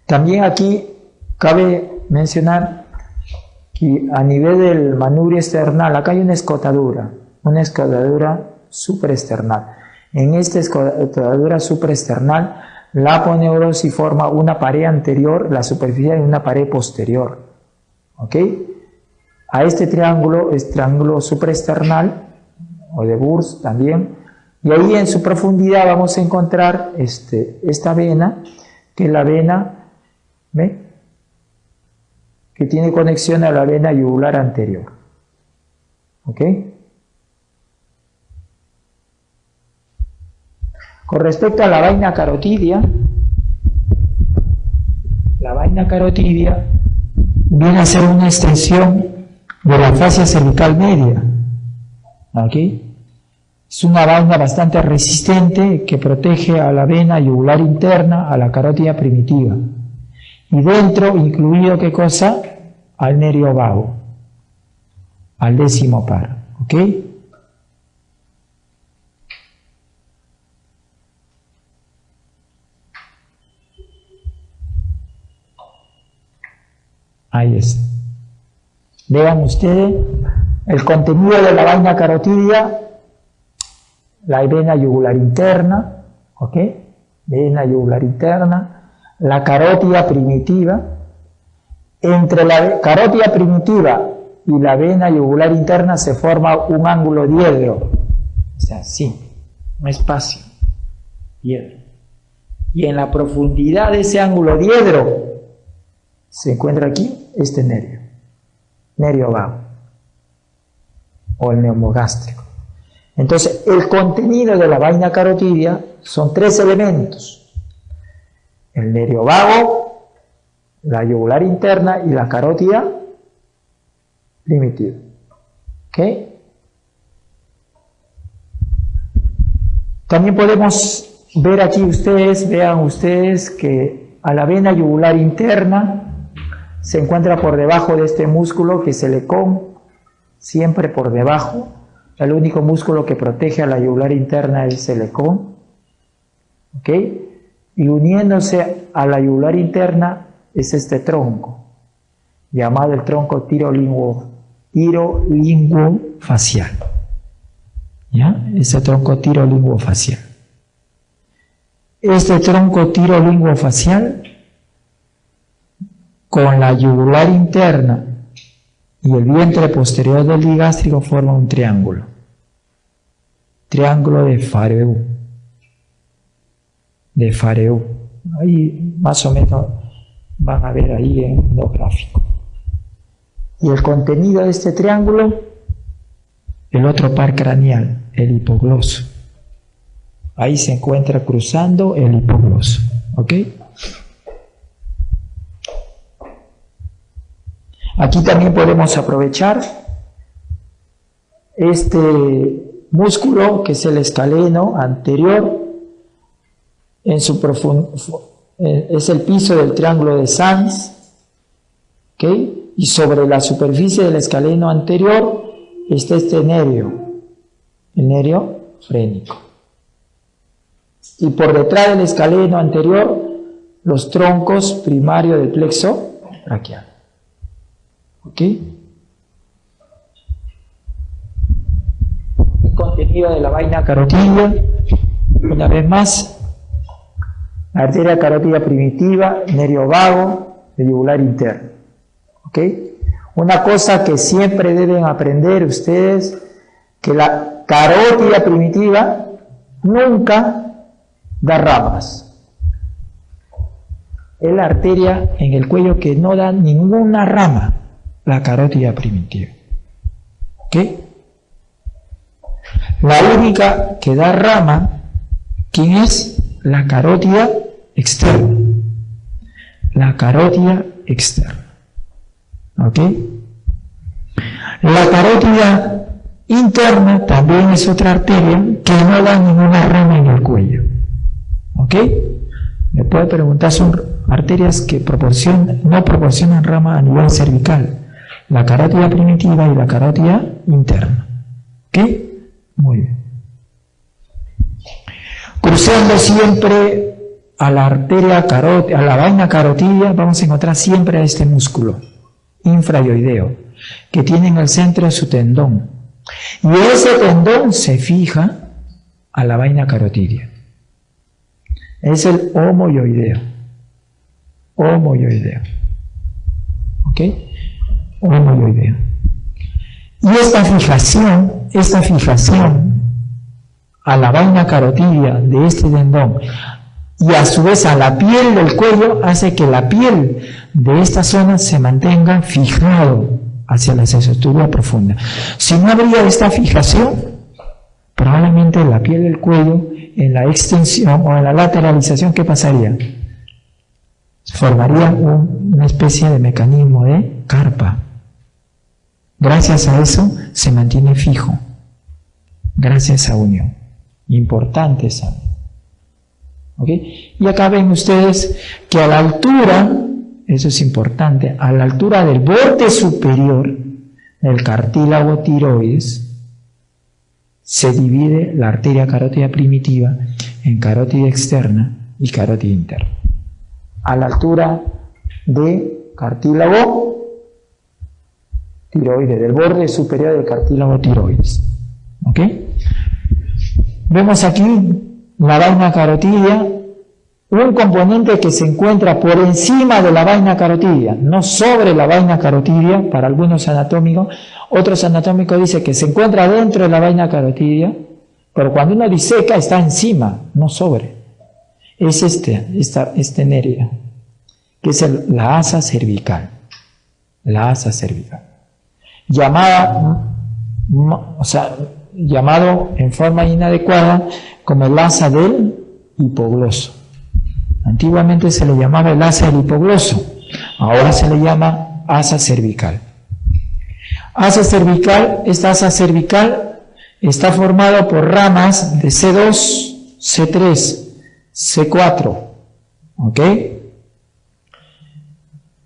También aquí cabe mencionar que a nivel del manubrio external, acá hay una escotadura supraesternal. En esta escotadura supraesternal, la aponeurosis forma una pared anterior, la superficie de una pared posterior. ¿Ok? A este triángulo es triángulo supraesternal, o de Burs también, y ahí en su profundidad vamos a encontrar esta vena, que es la vena, ¿ve?, que tiene conexión a la vena yugular anterior. ¿Ok? Con respecto a la vaina carotidia viene a ser una extensión de la fascia cervical media. ¿Ok? Es una vaina bastante resistente que protege a la vena yugular interna, a la carótida primitiva. Y dentro, incluido, ¿qué cosa? Al nervio vago, al 10º par. ¿Ok? Ahí está. Vean ustedes el contenido de la vaina carotidia, la vena yugular interna, ¿ok? Vena yugular interna, la carótida primitiva. Entre la carótida primitiva y la vena yugular interna se forma un ángulo diedro, o sea, sí, un espacio diedro. Y en la profundidad de ese ángulo diedro se encuentra aquí este nervio vago, o el neumogástrico. Entonces, el contenido de la vaina carotidia son 3 elementos: el nervio vago, la yugular interna y la carótida primitiva. ¿Ok? También podemos ver aquí vean ustedes que a la vena yugular interna se encuentra por debajo de este músculo, que es el ecón, siempre por debajo. El único músculo que protege a la yugular interna es el ecón. ¿Ok? Y uniéndose a la yugular interna es este tronco, llamado el tronco tirolinguofacial. ¿Ya? Ese tronco tirolinguofacial. Este tronco tirolinguofacial, con la yugular interna y el vientre posterior del digástrico, forma un triángulo. Triángulo de Fareu. Ahí más o menos van a ver ahí en los gráficos. Y el contenido de este triángulo, el otro par craneal, el hipogloso. Ahí se encuentra cruzando el hipogloso. ¿Ok? Aquí también podemos aprovechar este músculo, que es el escaleno anterior, es el piso del triángulo de Sanz, ¿okay? Y sobre la superficie del escaleno anterior está este nervio, el nervio frénico. Y por detrás del escaleno anterior, los troncos primarios del plexo braquial. ¿Ok? El contenido de la vaina carotidia, una vez más: arteria carótida primitiva, nervio vago, yugular interno. ¿Ok? Una cosa que siempre deben aprender ustedes, que la carótida primitiva nunca da ramas. Es la arteria en el cuello que no da ninguna rama, la carótida primitiva. ¿Ok? La única que da rama, ¿quién es? La carótida externa. La carótida externa. ¿Ok? La carótida interna también es otra arteria que no da ninguna rama en el cuello. ¿Ok? Me puede preguntar, son arterias que no proporcionan rama a nivel cervical: la carótida primitiva y la carótida interna. ¿Ok? Muy bien. Cruzando siempre a la arteria carótida, a la vaina carotidia, vamos a encontrar siempre a este músculo infrayoideo, que tiene en el centro su tendón. Y ese tendón se fija a la vaina carotidia. Es el homoyoideo. Homoyoideo. ¿Ok? Homoyoideo. Y esta fijación a la vaina carotidia de este tendón y a su vez a la piel del cuello hace que la piel de esta zona se mantenga fijado hacia la estructura profunda. Si no habría esta fijación, probablemente la piel del cuello, en la extensión o en la lateralización, ¿qué pasaría? Formaría una especie de mecanismo de carpa. Gracias a eso se mantiene fijo. Gracias a esa unión. Importante esa unión. ¿Okay? Y acá ven ustedes que a la altura, eso es importante, a la altura del borde superior del cartílago tiroides, se divide la arteria carótida primitiva en carótida externa y carótida interna. A la altura de cartílago tiroides, del borde superior del cartílago tiroides. ¿Ok? Vemos aquí la vaina carotidia, un componente que se encuentra por encima de la vaina carotidia, no sobre la vaina carotidia, para algunos anatómicos. Otros anatómicos dicen que se encuentra dentro de la vaina carotidia, pero cuando uno diseca está encima, no sobre. Es este nervio, que es la asa cervical. La asa cervical. Llamado en forma inadecuada como el asa del hipogloso. Antiguamente se le llamaba el asa del hipogloso, ahora se le llama asa cervical. Asa cervical, esta asa cervical está formada por ramas de C2, C3, C4, ¿ok?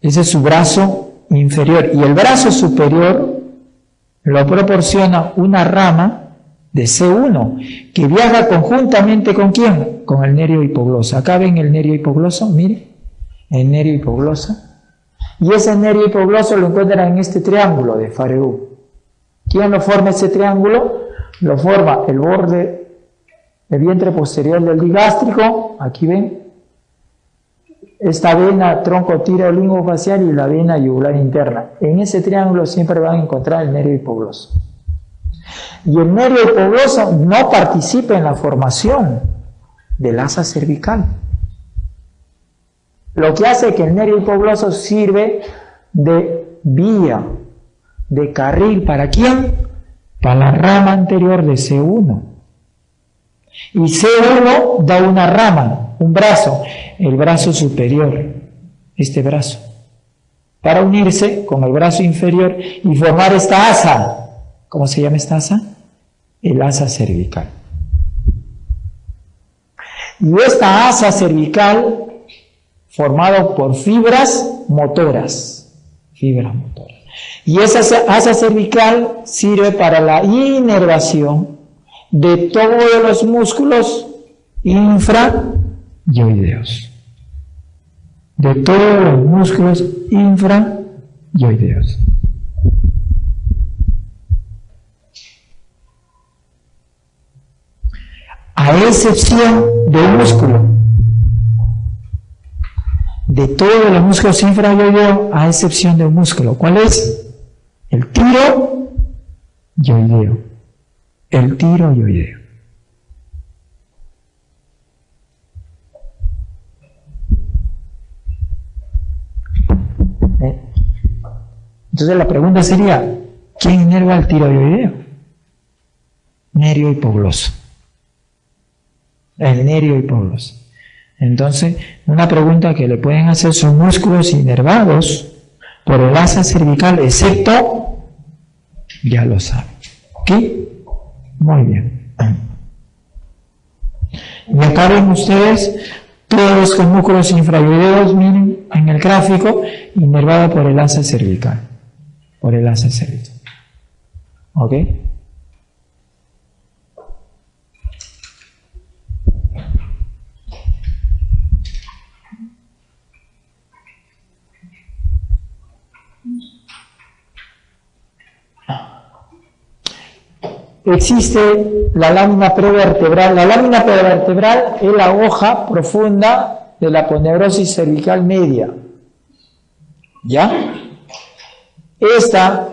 Ese es su brazo inferior, y el brazo superior lo proporciona una rama de C1, que viaja conjuntamente ¿con quién? Con el nervio hipogloso. Acá ven el nervio hipogloso, miren, el nervio hipogloso. Y ese nervio hipogloso lo encuentran en este triángulo de Fareu. ¿Quién lo forma ese triángulo? Lo forma el borde del vientre posterior del digástrico, aquí ven, esta vena tronco-tirolingofacial y la vena yugular interna. En ese triángulo siempre van a encontrar el nervio hipogloso. Y el nervio hipogloso no participa en la formación del asa cervical. Lo que hace que el nervio hipogloso sirve de vía, de carril, ¿para quién? Para la rama anterior de C1. Y C1 da una rama, un brazo, el brazo superior, este brazo, para unirse con el brazo inferior y formar esta asa. ¿Cómo se llama esta asa? El asa cervical. Y esta asa cervical, formado por fibras motoras. Y esa asa cervical sirve para la inervación de todos los músculos infrayoideos. De todos los músculos infrayoideos. A excepción de un músculo. De todos los músculos infrayoideos, a excepción de un músculo. ¿Cuál es? El tiroyoideo. El tiroyoideo. Entonces la pregunta sería, ¿quién inerva el tiroyoideo? Nervio hipogloso. El nervio hipogloso. Entonces, una pregunta que le pueden hacer son músculos inervados por el asa cervical, excepto, ya lo saben. ¿Ok? Muy bien. Y acá ven ustedes todos estos músculos infrayoideos, miren, en el gráfico, inervado por el asa cervical. Por el asa cervical. ¿Ok? Existe la lámina prevertebral. La lámina prevertebral es la hoja profunda de la aponeurosis cervical media. ¿Ya? Esta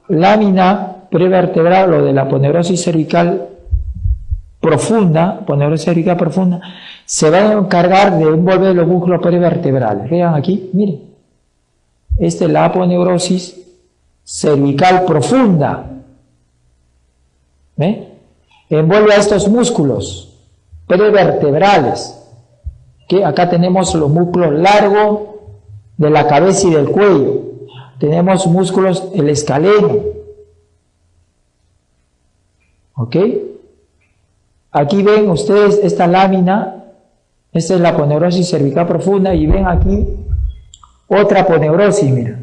lámina prevertebral o de la aponeurosis cervical profunda, se va a encargar de envolver los músculos prevertebrales. Vean aquí, miren. Esta es la aponeurosis cervical profunda. ¿Ve? Envuelve a estos músculos prevertebrales. ¿Okay? Acá tenemos los músculos largos de la cabeza y del cuello. Tenemos músculos, el escaleno. ¿Ok? Aquí ven ustedes esta lámina. Esta es la aponeurosis cervical profunda y ven aquí otra aponeurosis, mira.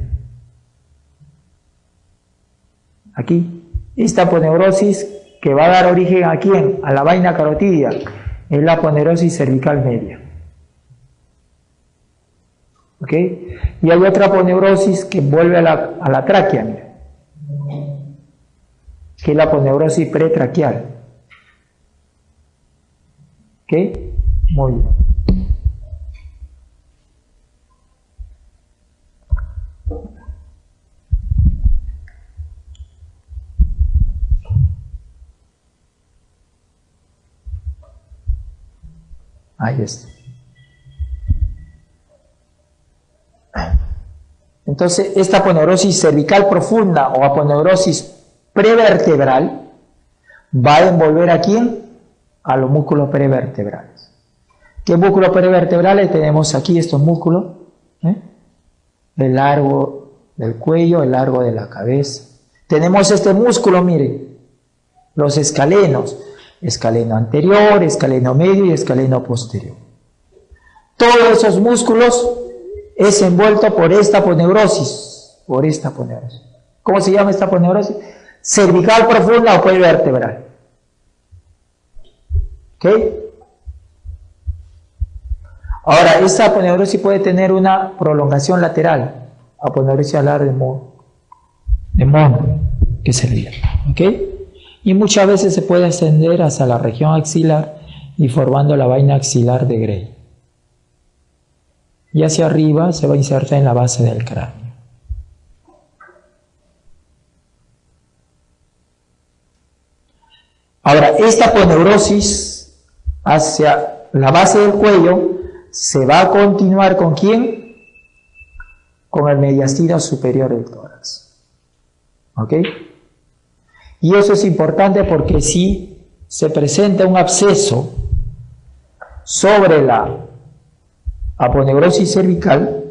Aquí, esta aponeurosis que va a dar origen ¿a quién? A la vaina carotidia. Es la aponeurosis cervical media. ¿Ok? Y hay otra aponeurosis que envuelve a la tráquea, mira. Que es la aponeurosis pretraqueal. ¿Ok? Muy bien. Ahí está. Entonces, esta aponeurosis cervical profunda o aponeurosis prevertebral va a envolver ¿a quién? A los músculos prevertebrales. ¿Qué músculos prevertebrales? Tenemos aquí estos músculos, el largo del cuello, el largo de la cabeza. Tenemos este músculo, miren, los escalenos, escaleno anterior, escaleno medio y escaleno posterior. Todos esos músculos es envuelto por esta aponeurosis, ¿Cómo se llama esta aponeurosis? Cervical profunda o prevertebral. ¿Ok? Ahora, esta aponeurosis puede tener una prolongación lateral, aponeurosis alar de Monro, que se le llama. ¿Ok? Y muchas veces se puede extender hasta la región axilar y formando la vaina axilar de Gray. Y hacia arriba se va a insertar en la base del cráneo. Ahora, esta aponeurosis hacia la base del cuello se va a continuar ¿con quién? Con el mediastino superior del tórax. ¿Ok? Y eso es importante porque si se presenta un absceso sobre la aponeurosis cervical,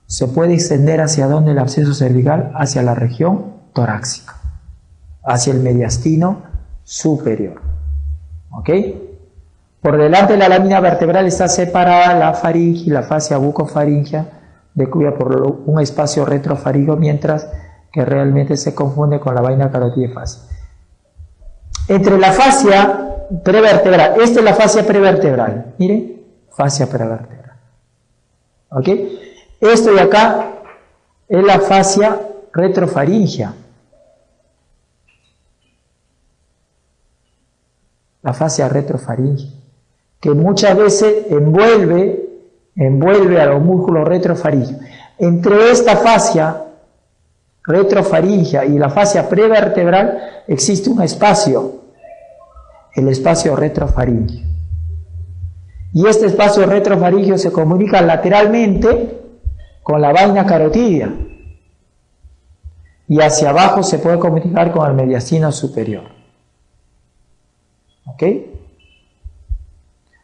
se puede extender hacia dónde el absceso cervical, hacia la región torácica, hacia el mediastino superior. ¿Ok? Por delante de la lámina vertebral está separada la faringe y la fascia bucofaringea, de cuya por un espacio retrofaríngeo, mientras que realmente se confunde con la vaina carotidia fascia. Entre la fascia prevertebral, esta es la fascia prevertebral, miren, fascia prevertebral. ¿Ok? Esto de acá es la fascia retrofaringea. La fascia retrofaringea, que muchas veces envuelve a los músculos retrofaríngeos. Entre esta fascia retrofaringea y la fascia prevertebral existe un espacio, el espacio retrofaríngeo. Y este espacio retrofaríngeo se comunica lateralmente con la vaina carotidia. Y hacia abajo se puede comunicar con el mediastino superior. ¿Ok?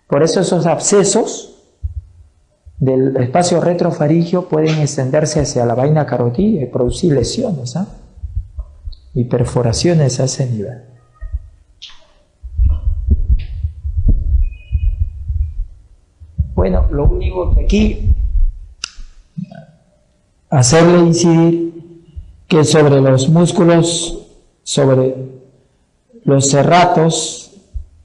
Por eso esos abscesos del espacio retrofaríngeo pueden extenderse hacia la vaina carotidia y producir lesiones, y perforaciones a ese nivel. Bueno, lo único que aquí hacerle incidir que sobre los músculos, sobre los serratos,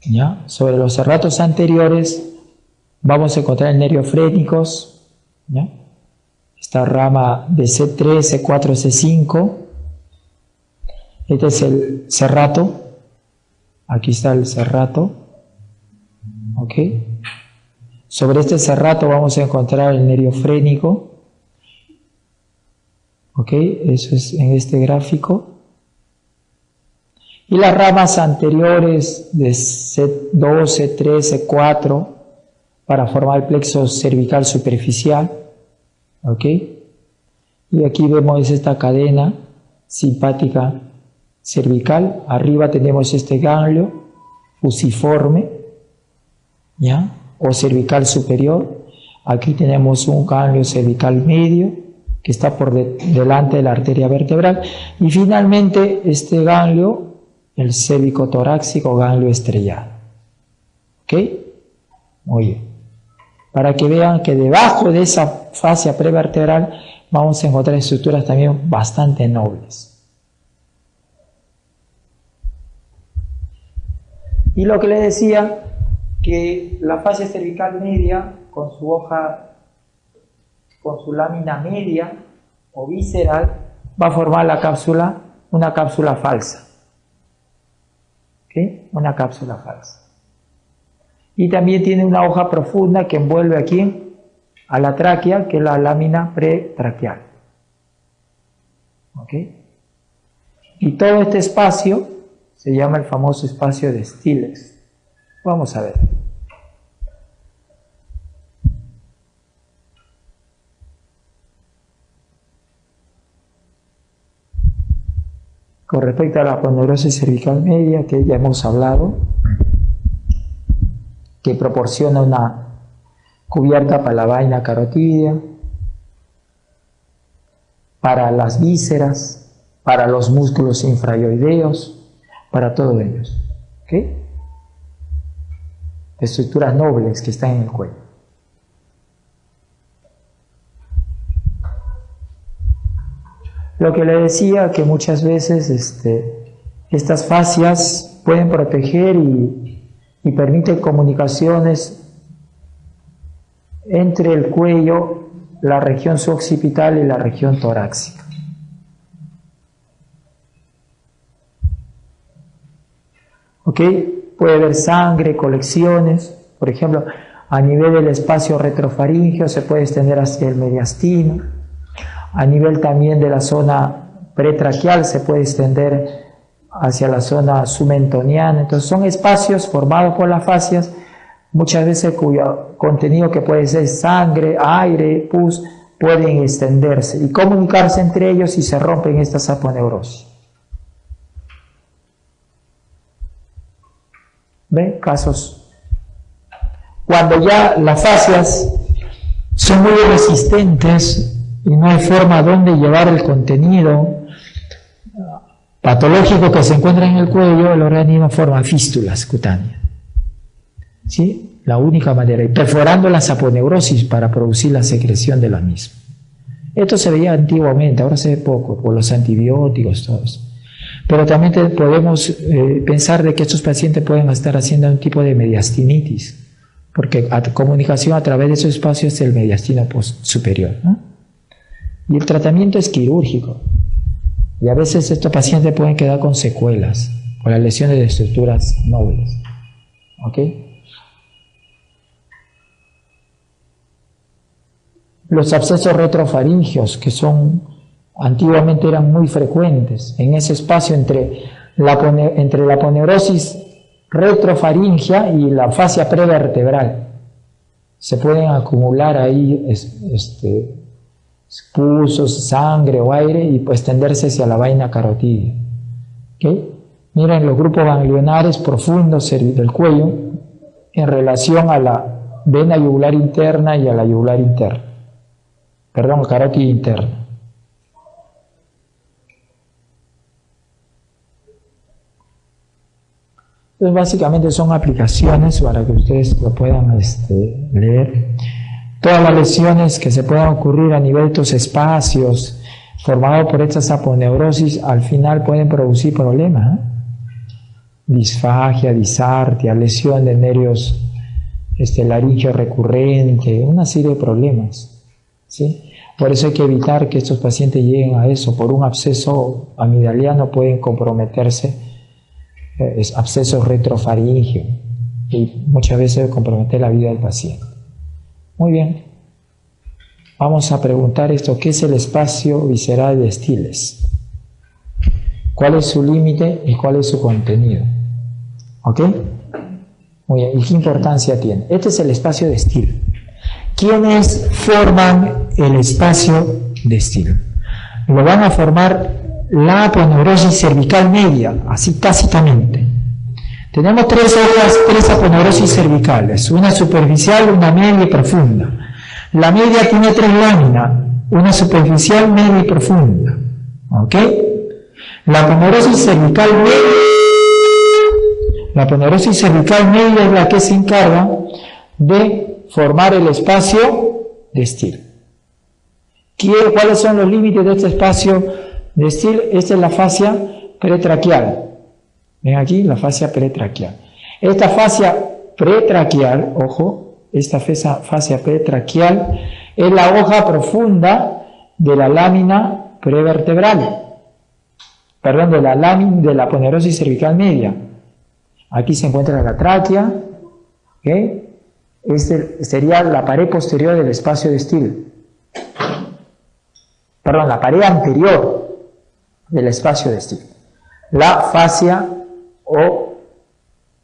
¿ya? Sobre los serratos anteriores vamos a encontrar nervios frénicos, ¿ya? esta rama de C3, C4, C5. Este es el serrato. Aquí está el serrato. ¿Ok? Sobre este serrato vamos a encontrar el nervio frénico. ¿Ok? Eso es en este gráfico. Y las ramas anteriores de C2, C3, C4 para formar el plexo cervical superficial. ¿Ok? Y aquí vemos esta cadena simpática cervical. Arriba tenemos este ganglio fusiforme, ¿ya? O cervical superior. Aquí tenemos un ganglio cervical medio que está por delante de la arteria vertebral. Y finalmente este ganglio, el cérvico-torácico, ganglio estrellado. ¿Ok? Muy bien. Para que vean que debajo de esa fascia prevertebral vamos a encontrar estructuras también bastante nobles. Y lo que les decía, que la fascia cervical media, con su hoja, con su lámina media o visceral, va a formar la cápsula, una cápsula falsa. ¿Okay? Una cápsula falsa. Y también tiene una hoja profunda que envuelve aquí a la tráquea, que es la lámina pretraqueal. ¿Ok? Y todo este espacio se llama el famoso espacio de Stiles. Vamos a ver. Con respecto a la aponeurosis cervical media, que ya hemos hablado, que proporciona una cubierta para la vaina carotidia, para las vísceras, para los músculos infrayoideos, para todos ellos. ¿Ok? Estructuras nobles que están en el cuello. Lo que le decía, que muchas veces estas fascias pueden proteger y permiten comunicaciones entre el cuello, la región suboccipital y la región torácica. ¿Ok? Puede haber sangre, colecciones, por ejemplo, a nivel del espacio retrofaríngeo se puede extender hacia el mediastino, a nivel también de la zona pretraqueal se puede extender hacia la zona submentoniana. Entonces son espacios formados por las fascias, muchas veces cuyo contenido, que puede ser sangre, aire, pus, pueden extenderse y comunicarse entre ellos y se rompen estas aponeurosis. ¿Ven? Casos. Cuando ya las fascias son muy resistentes y no hay forma donde llevar el contenido patológico que se encuentra en el cuello, el organismo forma fístulas cutáneas. ¿Sí? La única manera, y perforando las aponeurosis para producir la secreción de la misma. Esto se veía antiguamente, ahora se ve poco, por los antibióticos, todo eso. Pero también podemos pensar de que estos pacientes pueden estar haciendo un tipo de mediastinitis, porque comunicación a través de esos espacios es el mediastino superior, ¿no? Y el tratamiento es quirúrgico. Y a veces estos pacientes pueden quedar con secuelas, por las lesiones de estructuras nobles. ¿Ok? Los abscesos retrofaringios, que antiguamente eran muy frecuentes, en ese espacio entre la aponeurosis retrofaringia y la fascia prevertebral, se pueden acumular ahí pulsos, sangre o aire y pues extenderse hacia la vaina carotidia. ¿Okay? Miren los grupos ganglionares profundos del cuello en relación a la vena yugular interna y a la yugular interna. Perdón, carótida interna. Entonces básicamente son aplicaciones para que ustedes lo puedan leer. Todas las lesiones que se puedan ocurrir a nivel de estos espacios formados por estas aponeurosis al final pueden producir problemas, ¿eh? Disfagia, disartia, lesión de nervios laringeo recurrente, una serie de problemas. ¿sí? Por eso hay que evitar que estos pacientes lleguen a eso. Por un absceso amigdaliano pueden comprometerse, abscesos retrofaringeos, y muchas veces comprometer la vida del paciente. Muy bien. Vamos a preguntar esto: ¿qué es el espacio visceral de Stiles? ¿Cuál es su límite y cuál es su contenido? ¿Ok? Muy bien. ¿Y qué importancia tiene? Este es el espacio de Stiles. ¿Quiénes forman el espacio de Stiles? Lo van a formar la aponeurosis cervical media, así tácitamente. Tenemos tres aponeurosis cervicales, una superficial, una media y profunda. La media tiene 3 láminas, una superficial, media y profunda. ¿Ok? La aponeurosis cervical media es la que se encarga de formar el espacio de Stiles. ¿Cuáles son los límites de este espacio de Stiles? Esta es la fascia pretraquial. Ven aquí, la fascia pretraquial. Esta fascia pretraquial, ojo, esta fascia pretraquial es la hoja profunda de la lámina prevertebral. Perdón, de la aponeurosis cervical media. Aquí se encuentra la tráquea, ¿ok? Este sería la pared posterior del espacio de Stiles. Perdón, la pared anterior del espacio de Stiles. La fascia o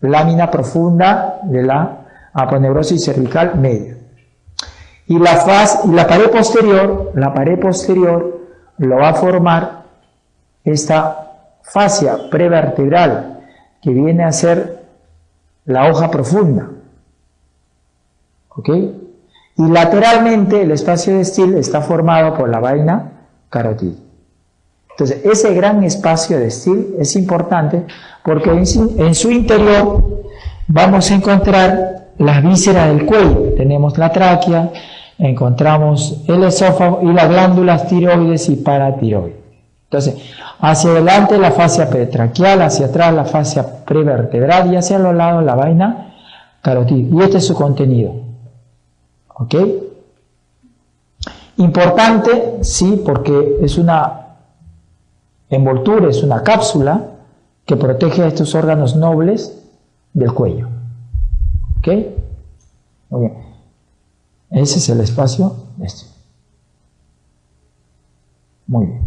lámina profunda de la aponeurosis cervical media. Y la pared posterior lo va a formar esta fascia prevertebral, que viene a ser la hoja profunda. ¿Ok? Y lateralmente el espacio de Stiles está formado por la vaina carotídea. Entonces, ese gran espacio de Stiles es importante porque en su interior vamos a encontrar las vísceras del cuello. Tenemos la tráquea, encontramos el esófago y las glándulas tiroides y paratiroides. Entonces, hacia adelante la fascia pretraquial, hacia atrás la fascia prevertebral y hacia los lados la vaina carotídea. Y este es su contenido. ¿Ok? Importante, sí, porque es una envoltura, es una cápsula que protege a estos órganos nobles del cuello. ¿Ok? Muy bien. Ese es el espacio este. Muy bien.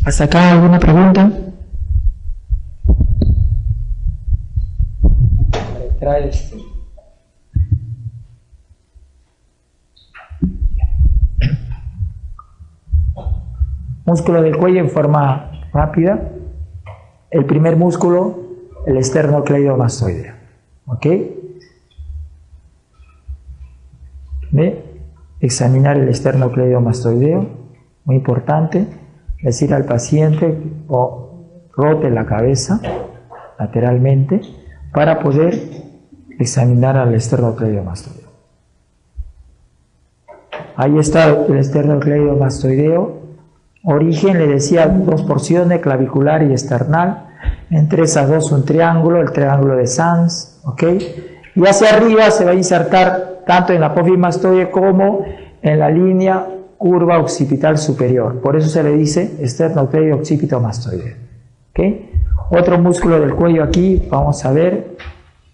¿Hasta acá alguna pregunta? Trae esto. Músculo del cuello en forma rápida. El primer músculo, el esternocleidomastoideo. ¿Ok? ¿Ve? Examinar el esternocleidomastoideo, muy importante. Decir al paciente o rote la cabeza lateralmente para poder examinar al esternocleidomastoideo. Ahí está el esternocleidomastoideo. Origen, le decía, 2 porciones, clavicular y esternal. Entre esas dos un triángulo, el triángulo de Sanz, ¿ok? Y hacia arriba se va a insertar tanto en la apófisis mastoide como en la línea curva occipital superior. Por eso se le dice esternocleido occipito mastoideo, ¿ok? Otro músculo del cuello aquí, vamos a ver,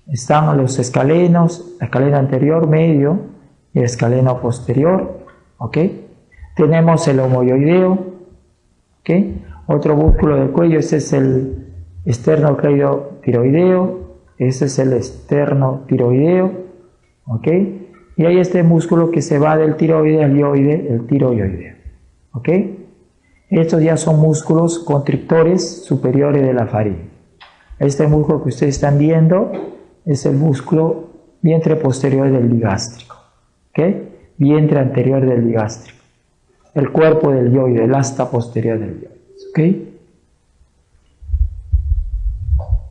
están los escalenos, la escaleno anterior, medio y el escaleno posterior, ¿ok? Tenemos el homoioideo, ¿ok? Otro músculo del cuello, este es el esternocleidotiroideo, este es el esternotiroideo, ¿ok? Y hay este músculo que se va del tiroide al ioide, el tiroideo, ¿ok? Estos ya son músculos constrictores superiores de la faringe. Este músculo que ustedes están viendo es el músculo vientre posterior del digástrico, ¿ok? Vientre anterior del digástrico. El cuerpo del ioide, el asta posterior del ioide, ¿ok?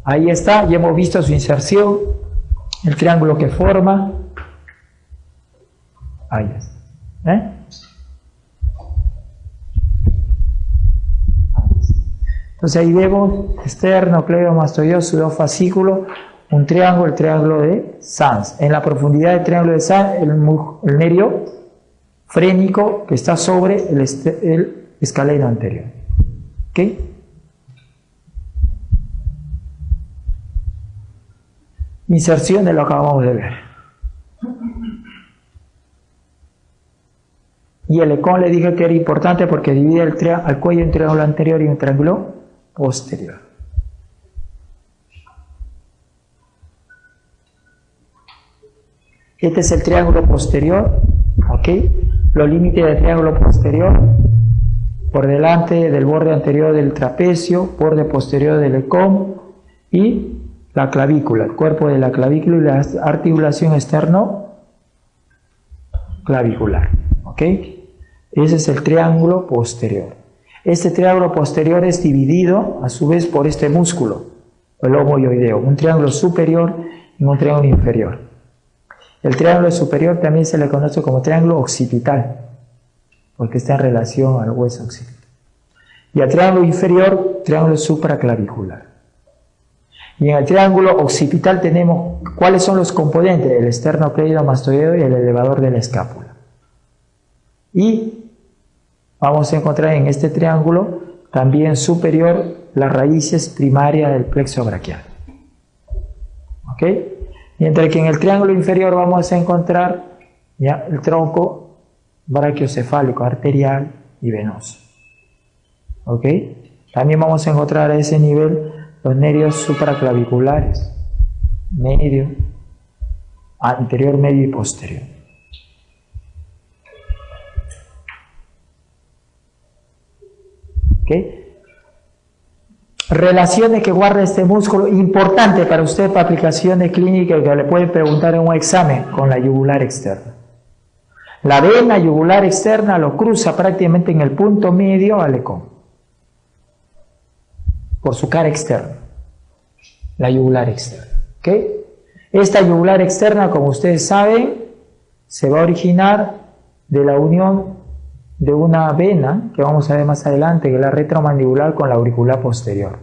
Ahí está, ya hemos visto su inserción, el triángulo que forma. Ahí está. Entonces ahí vemos esternocleidomastoideo, pseudofascículo, el triángulo de Sanz. En la profundidad del triángulo de Sanz, el nervio frénico que está sobre el escaleno anterior. ¿Ok? Inserción de lo que acabamos de ver. Y el ECON le dije que era importante porque divide al cuello un triángulo anterior y un triángulo posterior. Este es el triángulo posterior, ¿ok? Los límites del triángulo posterior, por delante del borde anterior del trapecio, borde posterior del ECON y la clavícula, el cuerpo de la clavícula y la articulación externo-clavicular, ¿ok? Ese es el triángulo posterior. Este triángulo posterior es dividido a su vez por este músculo, el omoioideo, un triángulo superior y un triángulo inferior. El triángulo superior también se le conoce como triángulo occipital, porque está en relación al hueso occipital. Y el triángulo inferior, triángulo supraclavicular. Y en el triángulo occipital tenemos, ¿cuáles son los componentes? El esternocleidomastoideo y el elevador de la escápula. Y vamos a encontrar en este triángulo también superior las raíces primarias del plexo braquial. ¿Ok? Mientras que en el triángulo inferior vamos a encontrar ya el tronco brachiocefálico, arterial y venoso. ¿Ok? También vamos a encontrar a ese nivel los nervios supraclaviculares, medio, anterior, medio y posterior. ¿Ok? Relaciones que guarda este músculo, importante para usted para aplicaciones clínicas que le pueden preguntar en un examen con la yugular externa. La vena yugular externa lo cruza prácticamente en el punto medio al ECON, por su cara externa, la yugular externa. ¿Ok? Esta yugular externa, como ustedes saben, se va a originar de la unión de una vena, que vamos a ver más adelante, que es la retromandibular con la auricular posterior.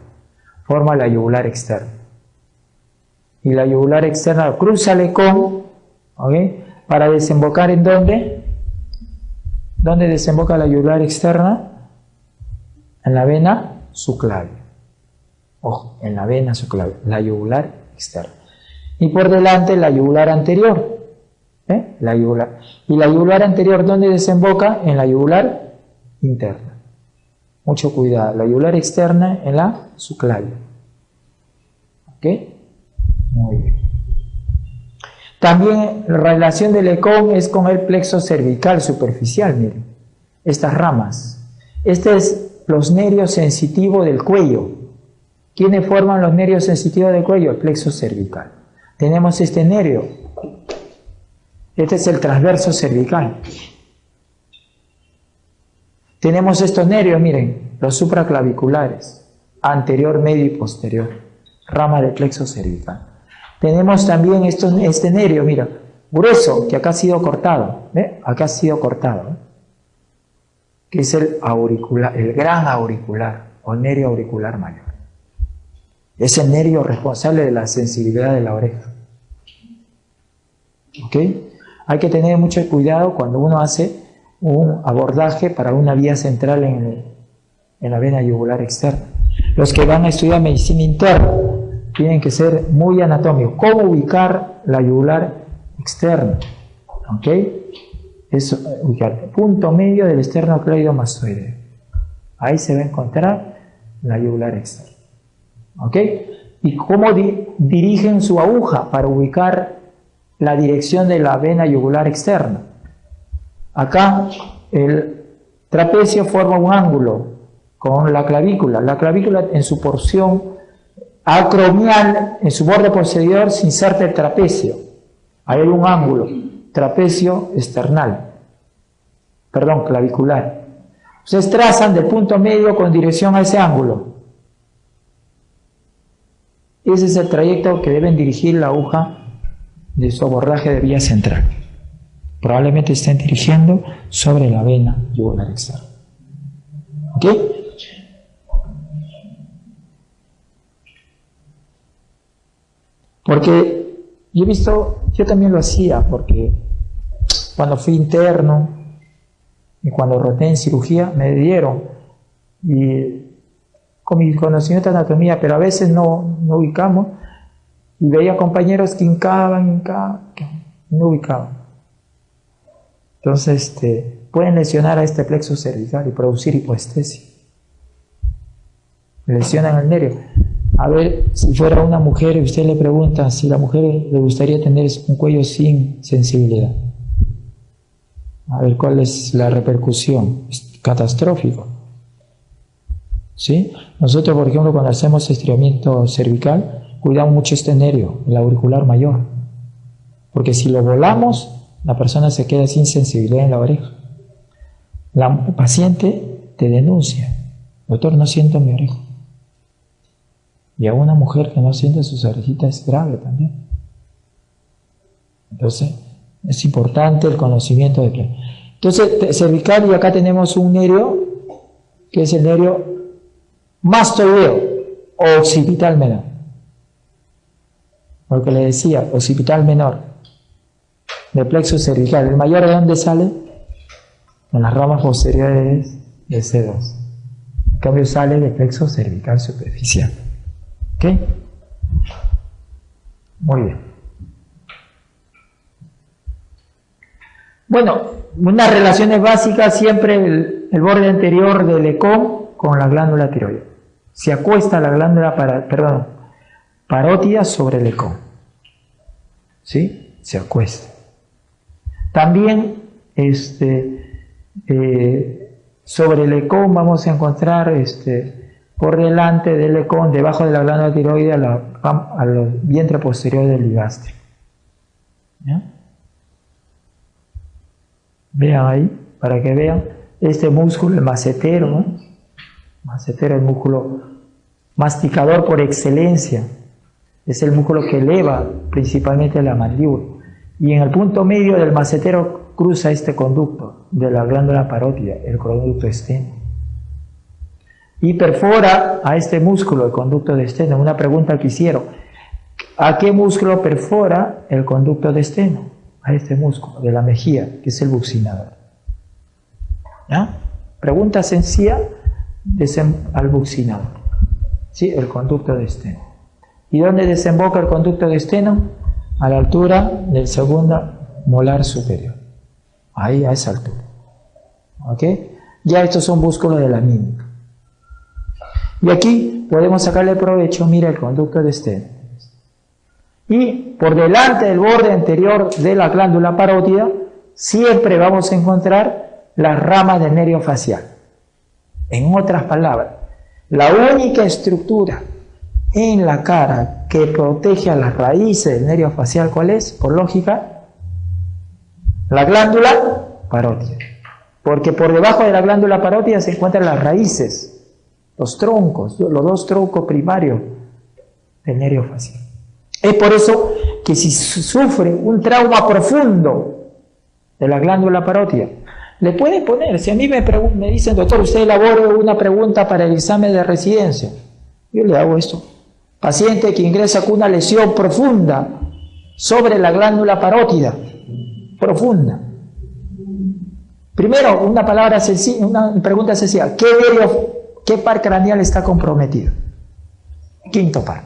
Forma la yugular externa. Y la yugular externa cruza el ECON, ¿ok? Para desembocar en ¿dónde? ¿Dónde desemboca la yugular externa? En la vena subclavia. Ojo, en la vena subclavia, la yugular externa. Y por delante la yugular anterior. La yugular. Y la yugular anterior, ¿dónde desemboca? En la yugular interna. Mucho cuidado. La yugular externa en la subclavia. ¿Ok? Muy bien. También la relación del ECON es con el plexo cervical superficial, miren. Estas ramas. Este es los nervios sensitivos del cuello. ¿Quiénes forman los nervios sensitivos del cuello? El plexo cervical. Tenemos este nervio. Este es el transverso cervical. Tenemos estos nervios, miren, los supraclaviculares, anterior, medio y posterior, rama del plexo cervical. Tenemos también este nervio, mira, grueso, que acá ha sido cortado, ¿ve? Acá ha sido cortado, ¿eh? Que es el auricular, el gran auricular, o nervio auricular mayor. Es el nervio responsable de la sensibilidad de la oreja. ¿Ok? Hay que tener mucho cuidado cuando uno hace un abordaje para una vía central en la vena yugular externa. Los que van a estudiar medicina interna tienen que ser muy anatómicos. ¿Cómo ubicar la yugular externa? ¿Ok? Es ubicar el punto medio del esternocleidomastoideo. Ahí se va a encontrar la yugular externa. ¿Ok? ¿Y cómo dirigen su aguja para ubicar la dirección de la vena yugular externa? Acá el trapecio forma un ángulo con la clavícula. La clavícula en su porción acromial, en su borde posterior, se inserta el trapecio. Ahí hay un ángulo, trapecio external, perdón, clavicular. Ustedes trazan del punto medio con dirección a ese ángulo. Ese es el trayecto que deben dirigir la aguja de su abordaje de vía central. Probablemente estén dirigiendo sobre la vena yugular externa. ¿Ok? Porque yo he visto, yo también lo hacía, porque cuando fui interno, Y cuando roté en cirugía me dieron, y con mi conocimiento de anatomía, pero a veces no ubicamos, y veía compañeros que hincaban, no ubicaban. Entonces pueden lesionar a este plexo cervical y producir hipoestesia. Lesionan el nervio. A ver, si fuera una mujer y usted le pregunta si a la mujer le gustaría tener un cuello sin sensibilidad. A ver cuál es la repercusión. Es catastrófico. ¿Sí? Nosotros, por ejemplo, cuando hacemos estiramiento cervical, cuidamos mucho este nervio, el auricular mayor. Porque si lo volamos, la persona se queda sin sensibilidad en la oreja. La paciente te denuncia. Doctor, no siento mi oreja. Y a una mujer que no siente sus orejitas es grave también. Entonces, es importante el conocimiento de que. Entonces, cervical, y acá tenemos un nervio, que es el nervio mastoideo, o occipital menor. Porque le decía, occipital menor, del plexo cervical. ¿El mayor de dónde sale? En las ramas posteriores del C2. En cambio, sale del plexo cervical superficial. ¿Ok? Muy bien. Bueno, unas relaciones básicas, siempre el borde anterior del ecón con la glándula tiroidea. Se acuesta la glándula parótida sobre el ecón. ¿Sí? Se acuesta. También sobre el ecón vamos a encontrar por delante del ecón, debajo de la glándula tiroidea, al vientre posterior del ligástrico. ¿Ya? Vean ahí, para que vean, este músculo, el macetero, ¿no? Macetero, el músculo masticador por excelencia, es el músculo que eleva principalmente la mandíbula. Y en el punto medio del macetero cruza este conducto de la glándula parótida, el conducto esteno. Y perfora a este músculo, el conducto de esteno. Una pregunta que hicieron: ¿a qué músculo perfora el conducto de esteno? A este músculo de la mejilla, que es el buccinador. ¿Ya? Pregunta sencilla al buccinador. ¿Sí? El conducto de esteno. ¿Y dónde desemboca el conducto de esteno? A la altura del segundo molar superior. Ahí, a esa altura. ¿Ok? Ya estos son músculos de la mímica. Y aquí podemos sacarle provecho, mira, el conducto de esteno. Y por delante del borde anterior de la glándula parótida, siempre vamos a encontrar las ramas del nervio facial. En otras palabras, la única estructura en la cara que protege a las raíces del nervio facial, ¿cuál es? Por lógica, la glándula parótida. Porque por debajo de la glándula parótida se encuentran las raíces, los troncos, los dos troncos primarios del nervio facial. Es por eso que si sufre un trauma profundo de la glándula parótida, le pueden poner, si a mí me dicen, doctor, usted elabore una pregunta para el examen de residencia, yo le hago esto. Paciente que ingresa con una lesión profunda sobre la glándula parótida, profunda. Primero, una palabra sencilla, una pregunta sencilla: ¿qué par craneal está comprometido? Quinto par.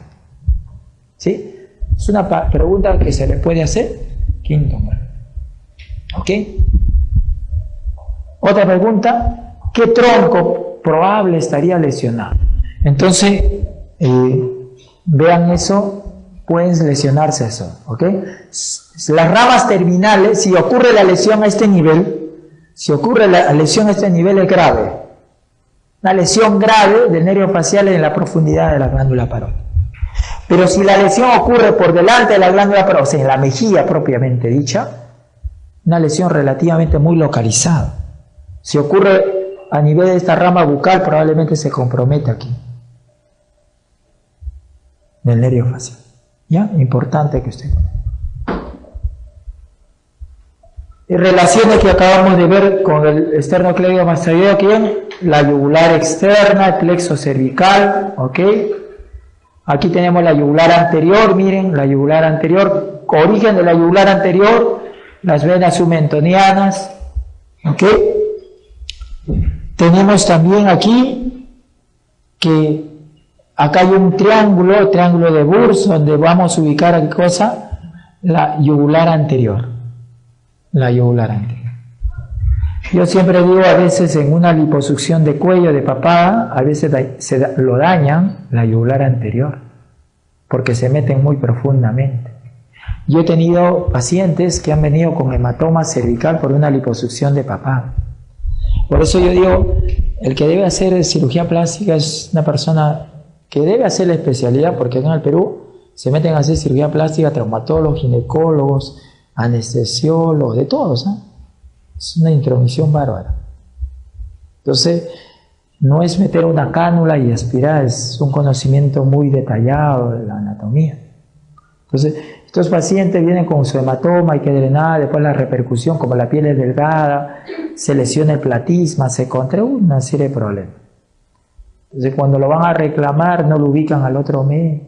¿Sí? Es una pregunta que se le puede hacer. Quinto par. ¿Ok? Otra pregunta: ¿qué tronco probable estaría lesionado? Entonces, vean eso, pueden lesionarse eso. ¿Ok? Las ramas terminales, si ocurre la lesión a este nivel, es grave. Una lesión grave del nervio facial en la profundidad de la glándula parótida. Pero si la lesión ocurre por delante de la glándula parótida, o sea, en la mejilla propiamente dicha, una lesión relativamente muy localizada. Si ocurre a nivel de esta rama bucal, probablemente se comprometa aquí, del nervio facial. ¿Ya? Importante que usted conozca. Y relaciones que acabamos de ver con el esternocleidomastoideo, ¿quién? La yugular externa, el plexo cervical, ¿ok? Aquí tenemos la yugular anterior, miren, la yugular anterior, origen de la yugular anterior, las venas submentonianas, ¿ok? Tenemos también aquí que acá hay un triángulo de Burs, donde vamos a ubicar ¿qué cosa? La yugular anterior. La yugular anterior. Yo siempre digo, a veces en una liposucción de cuello de papada, a veces lo dañan la yugular anterior, porque se meten muy profundamente. Yo he tenido pacientes que han venido con hematoma cervical por una liposucción de papada. Por eso yo digo, el que debe hacer cirugía plástica es una persona que debe hacer la especialidad, porque acá en el Perú se meten a hacer cirugía plástica traumatólogos, ginecólogos, anestesiólogos, de todos, ¿eh? Es una intromisión bárbara. Entonces, no es meter una cánula y aspirar, es un conocimiento muy detallado de la anatomía. Entonces, estos pacientes vienen con su hematoma, hay que drenar, después la repercusión, como la piel es delgada, se lesiona el platisma, se contrae una serie de problemas. Entonces, cuando lo van a reclamar, no lo ubican al otro mes.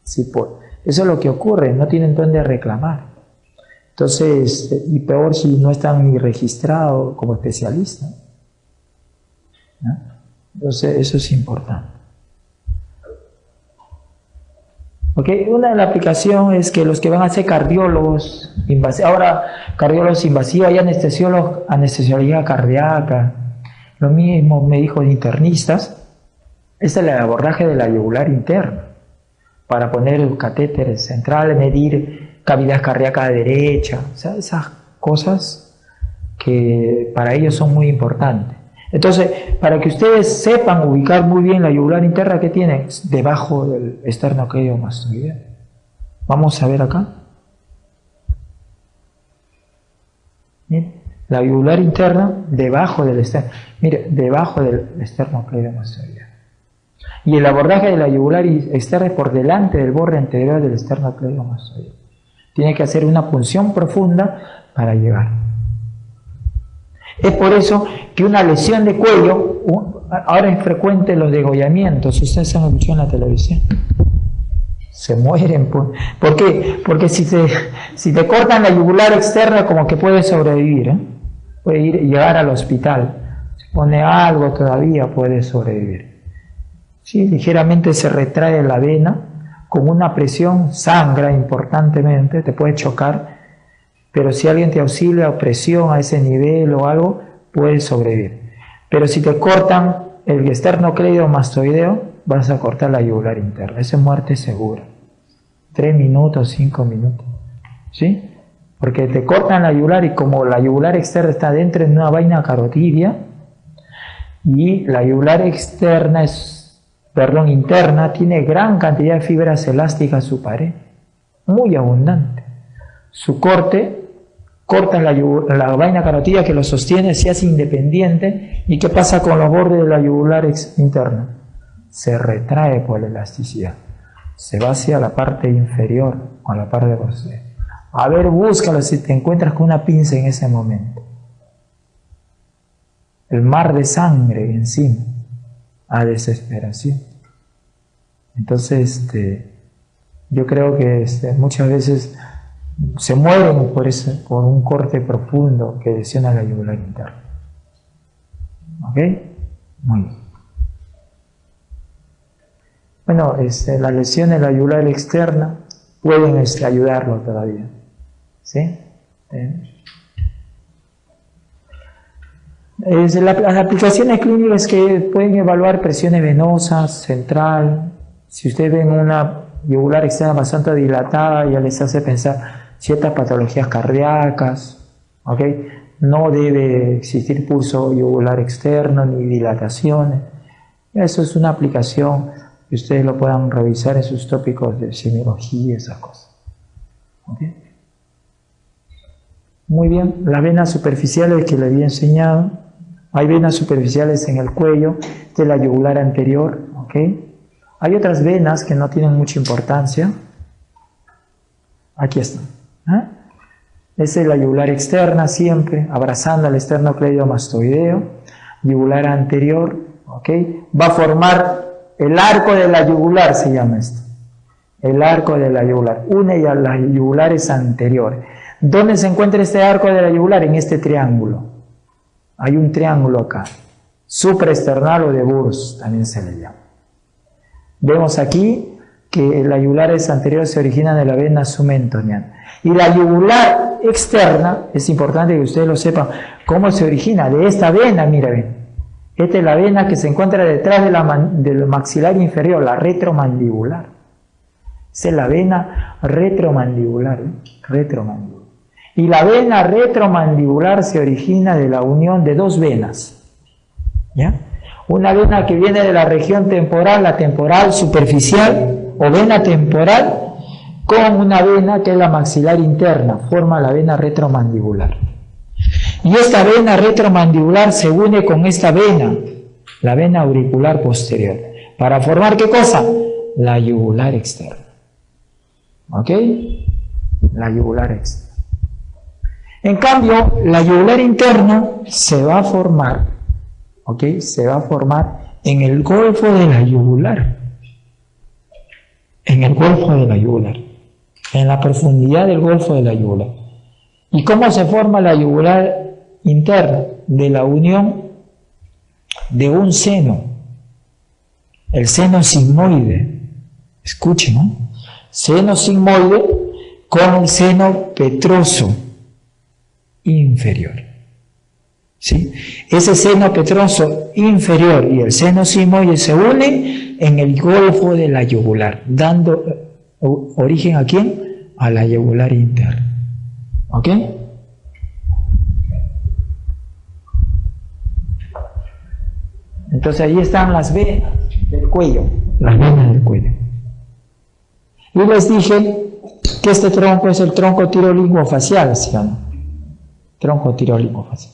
Sí, eso es lo que ocurre, no tienen dónde reclamar. Entonces, y peor si no están ni registrados como especialistas, ¿no? Entonces, eso es importante. Okay. Una de las aplicaciones es que los que van a ser cardiólogos invasivos, ahora cardiólogos invasivos, hay anestesiólogos, anestesiología cardíaca, lo mismo médicos internistas, este es el abordaje de la yugular interna, para poner catéteres centrales, medir cavidad cardíaca derecha, o sea, esas cosas que para ellos son muy importantes. Entonces, para que ustedes sepan ubicar muy bien la yugular interna que tiene debajo del esternocleidomastoideo. Vamos a ver acá. Miren, la yugular interna debajo del esternocleidomastoideo. Y el abordaje de la yugular externa es por delante del borde anterior del esternocleidomastoideo. Tiene que hacer una punción profunda para llegar. Es por eso que una lesión de cuello, ahora es frecuente los degollamientos, ustedes han escuchado en la televisión, se mueren. ¿Por qué? Porque si te cortan la yugular externa, como que puede sobrevivir, ¿eh? Puede llegar al hospital, se pone algo todavía, puede sobrevivir. Sí, ligeramente se retrae la vena, con una presión sangra importantemente, te puede chocar. Pero si alguien te auxilia o presión a ese nivel o algo, puedes sobrevivir. Pero si te cortan el esternocleidomastoideo, vas a cortar la yugular interna. Esa es muerte segura. 3 minutos, 5 minutos. ¿Sí? Porque te cortan la yugular y como la yugular externa está dentro de una vaina carotidia y la yugular interna tiene gran cantidad de fibras elásticas en su pared, muy abundante. Su corta la vaina carotidia que lo sostiene, se hace independiente. ¿Y qué pasa con los bordes de la yugular interna? Se retrae por la elasticidad, se va hacia la parte inferior o la parte posterior. A ver, búscalo si te encuentras con una pinza en ese momento. El mar de sangre encima, a desesperación. Entonces, yo creo que muchas veces se mueren por un corte profundo que lesiona la yugular interna. ¿Ok? Muy bien. Bueno, las lesiones de la yugular externa pueden ayudarlo todavía. ¿Sí? Las aplicaciones clínicas que pueden evaluar presiones venosas, central. Si ustedes ven una yugular externa bastante dilatada, ya les hace pensar ciertas patologías cardíacas, ¿ok? No debe existir pulso yugular externo ni dilataciones. Eso es una aplicación que ustedes lo puedan revisar en sus tópicos de semiología y esas cosas. ¿Ok? Muy bien, las venas superficiales que le había enseñado. Hay venas superficiales en el cuello de la yugular anterior, ¿ok? Hay otras venas que no tienen mucha importancia. Aquí están. Esa es la yugular externa siempre, abrazando al esternocleidomastoideo. Yugular anterior, ¿ok? Va a formar el arco de la yugular, se llama esto. El arco de la yugular. Une a las yugulares anteriores. ¿Dónde se encuentra este arco de la yugular? En este triángulo. Hay un triángulo acá. Supraesternal o de Burs también se le llama. Vemos aquí que la yugulares anteriores se originan de la vena sumentoniana. Y la yugular externa, es importante que ustedes lo sepan, ¿cómo se origina? De esta vena, mira, ven. Esta es la vena que se encuentra detrás del maxilar inferior, la retromandibular. Esa es la vena retromandibular, retromandibular. Y la vena retromandibular se origina de la unión de dos venas, ¿ya? Una vena que viene de la región temporal, la temporal superficial o vena temporal, con una vena que es la maxilar interna, forma la vena retromandibular. Y esta vena retromandibular se une con esta vena, la vena auricular posterior, para formar ¿qué cosa? La yugular externa. ¿Ok? La yugular externa. En cambio, la yugular interna se va a formar, ¿ok? Se va a formar en el golfo de la yugular. En el golfo de la yugular. En la profundidad del golfo de la yugular. ¿Y cómo se forma la yugular interna? De la unión de un seno, el seno sigmoide. Escuchen, ¿no? Seno sigmoide con el seno petroso inferior. ¿Sí? Ese seno petroso inferior y el seno sigmoide se unen en el golfo de la yugular, dando origen ¿a quién? A la yugular interna. ¿Ok? Entonces ahí están las venas del cuello, las venas del cuello. Y les dije que este tronco es el tronco tirolinguofacial, ¿sí? Tronco tirolinguofacial.